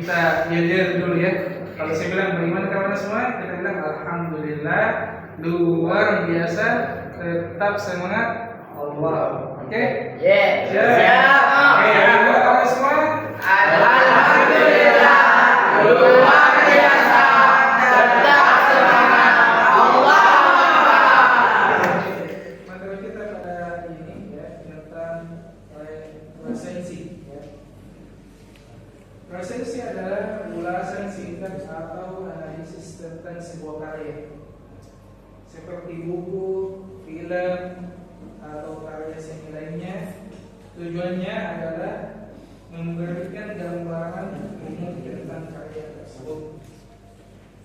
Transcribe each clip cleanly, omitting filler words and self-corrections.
kita jeder dulu ya. Kalau saya bilang bagaimana kawan semua, kita bilang alhamdulillah, luar biasa, tetap semangat Allah. Oke? Siap. Oke, kawan semua. Alhamdulillah, luar biasa, tetap semangat Allah. Materi kita pada ini ya tentang resensi. Ya. Resensi adalah ulasan singkat atau analisis tentang sebuah karya, seperti buku, film, atau karya seni lainnya. Tujuannya adalah memberikan gambaran umum tentang karya tersebut,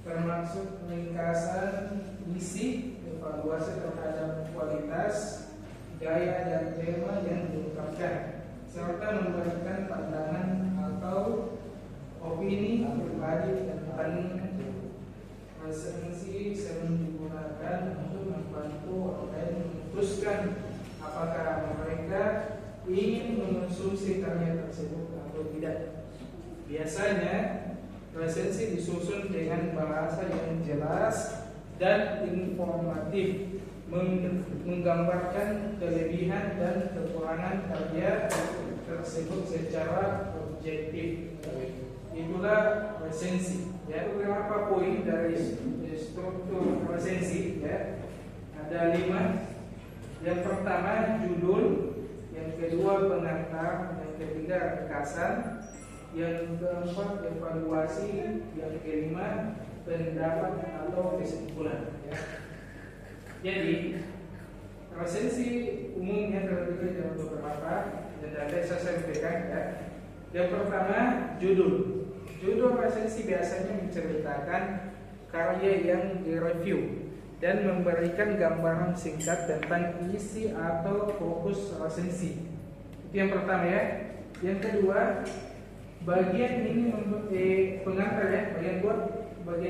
termasuk ringkasan isi, evaluasi terhadap kualitas, gaya dan tema yang diungkapkan, serta memberikan pandangan atau opini pribadi tentang resensi sering digunakan untuk membantu orang memutuskan apakah mereka ingin mengonsumsi karya tersebut atau tidak. Biasanya resensi disusun dengan bahasa yang jelas dan informatif, menggambarkan kelebihan dan kekurangan karya tersebut secara objektif. Itulah resensi. Ya, beberapa poin dari struktur resensi ya. Ada 5. Yang pertama judul, yang kedua pengantar, yang ketiga ringkasan, yang keempat evaluasi, yang kelima pendapat atau kesimpulan. Ya. Jadi resensi umumnya terdiri dari beberapa dan ada saya sampaikan ya. Yang pertama judul. Judul resensi biasanya menceritakan karya yang direview dan memberikan gambaran singkat tentang isi atau fokus resensi. Itu yang pertama ya. Yang kedua, bagian ini pengantar ya, bagian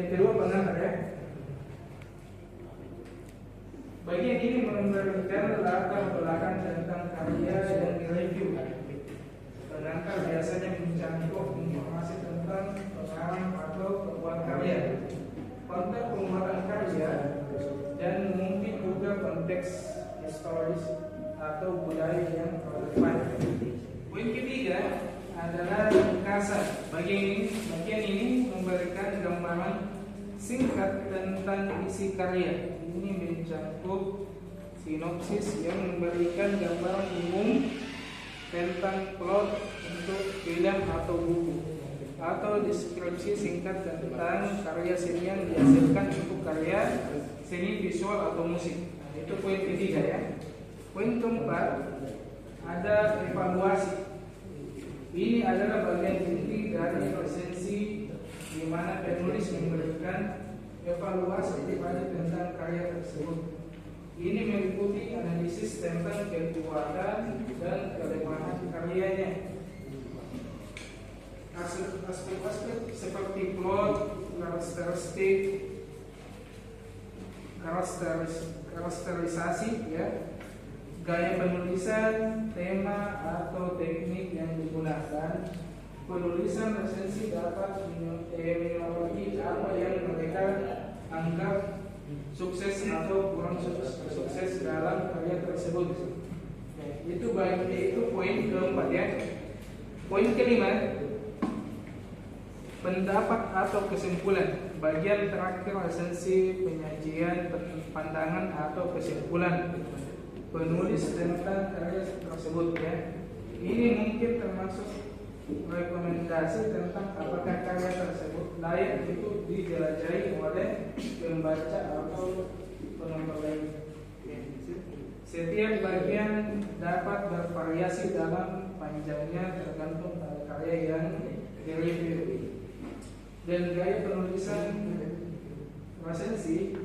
kedua pengantar ya. Bagian ini memberikan latar belakang tentang karya yang direview. Pengantar biasanya mencantum informasi tentang pengalaman atau pembuatan karya, konteks pembuatan karya, dan mungkin juga konteks historis atau budaya yang relevan. Poin ketiga adalah ringkasan. Bagian ini memberikan gambaran singkat tentang isi karya. Ini mencakup sinopsis yang memberikan gambaran umum tentang plot untuk film atau buku, atau deskripsi singkat tentang karya seni yang dihasilkan untuk karya seni visual atau musik. Nah, itu poin ketiga ya. Poin keempat ada evaluasi. Ini adalah bagian inti dari resensi di mana penulis memberikan evaluasi tentang karya tersebut. Ini meliputi analisis tentang kekuatan dan kelemahan karyanya. Aspek-aspek seperti plot, karakterisasi ya, gaya penulisan, tema atau teknik yang digunakan. Penulisan resensi dapat menyoroti apa yang mereka anggap sukses atau kurang sukses dalam karya tersebut. Itu poin keempat ya. Poin kelima, pendapat atau kesimpulan. Bagian terakhir resensi penyajian pandangan atau kesimpulan penulis tentang karya tersebut ya. Ini mungkin termasuk rekomendasi tentang apakah karya tersebut layak untuk dijelajahi oleh pembaca atau penonton lain. Setiap bagian dapat bervariasi dalam panjangnya tergantung pada karya yang direview. Dan gaya penulisan resensi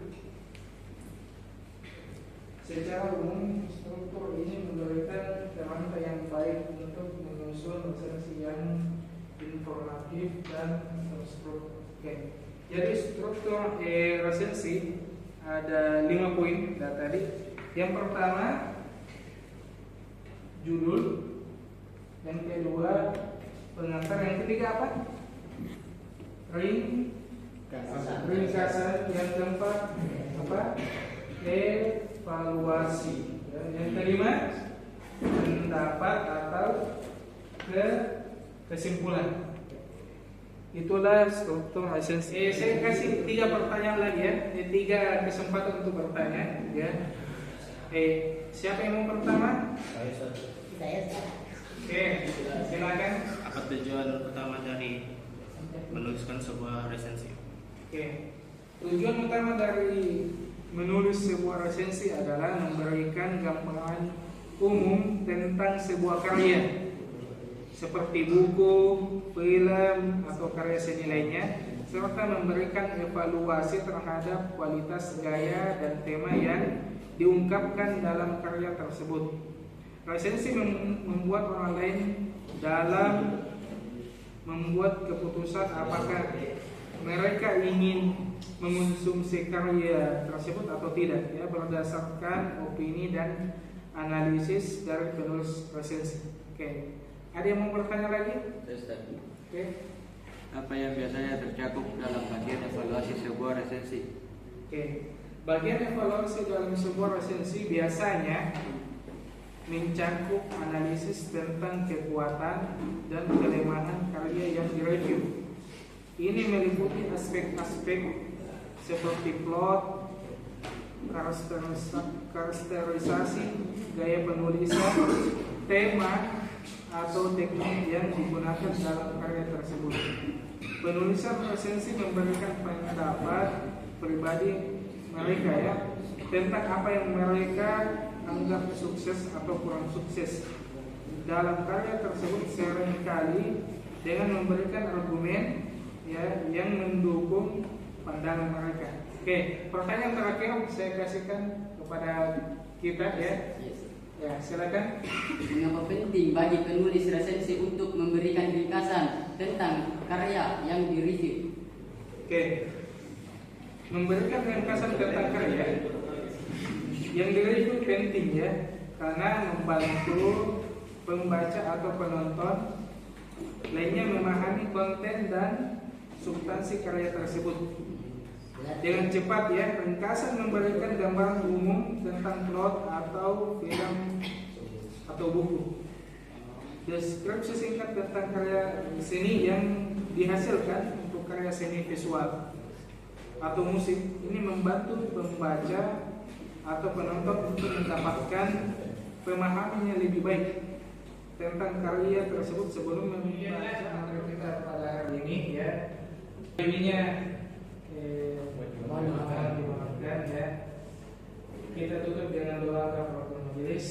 secara umum struktur ini memberikan kerangka yang baik untuk menyusun resensi yang informatif dan terstruktur. Jadi struktur resensi ada 5 poin tadi. Yang pertama judul, yang kedua pengantar, yang ketiga apa? ringkasan. Yang keempat apa? Evaluasi. Yang kelima pendapat atau kesimpulan. Itulah struktur esensi. Saya kasih 3 pertanyaan lagi ya. 3 kesempatan untuk bertanya ya. Siapa yang mau pertama? Saya. Oke, silakan. Apa tujuan utama dari menuliskan sebuah resensi? Oke. Tujuan utama dari menulis sebuah resensi adalah memberikan gambaran umum tentang sebuah karya, seperti buku, film, atau karya seni lainnya, serta memberikan evaluasi terhadap kualitas gaya dan tema yang diungkapkan dalam karya tersebut. Resensi membuat orang lain dalam membuat keputusan apakah mereka ingin mengonsumsi karya tersebut atau tidak, ya, berdasarkan opini dan analisis dari penulis resensi. Oke. Ada yang mau bertanya lagi? Oke. Apa yang biasanya tercakup dalam bagian evaluasi sebuah resensi? Oke. Bagian evaluasi dalam sebuah resensi biasanya mencakup analisis tentang kekuatan dan kelemahan karya yang direview. Ini meliputi aspek-aspek seperti plot, karakterisasi, gaya penulisan, tema, atau teknik yang digunakan dalam karya tersebut. Penulisan resensi memberikan pendapat pribadi mereka ya tentang apa yang mereka anggap sukses atau kurang sukses dalam karya tersebut, seringkali dengan memberikan argumen ya yang mendukung pandangan mereka. Oke, pertanyaan terakhir saya kasihkan kepada kita ya. Ya, silakan. Mengapa penting bagi penulis resensi untuk memberikan ringkasan tentang karya yang direview? Oke. Memberikan ringkasan tentang karya yang direview penting ya, karena membantu pembaca atau penonton lainnya memahami konten dan substansi karya tersebut dengan cepat ya. Ringkasan memberikan gambaran umum tentang plot atau film atau buku. Deskripsi singkat tentang karya seni yang dihasilkan untuk karya seni visual atau musik. Ini membantu pembaca atau penonton untuk mendapatkan pemahaman yang lebih baik tentang karya tersebut sebelum membaca materi kita pada hari ini ya. Ininya mohon dimaafkan ya. Kita tutup dengan doa kafaratul majelis.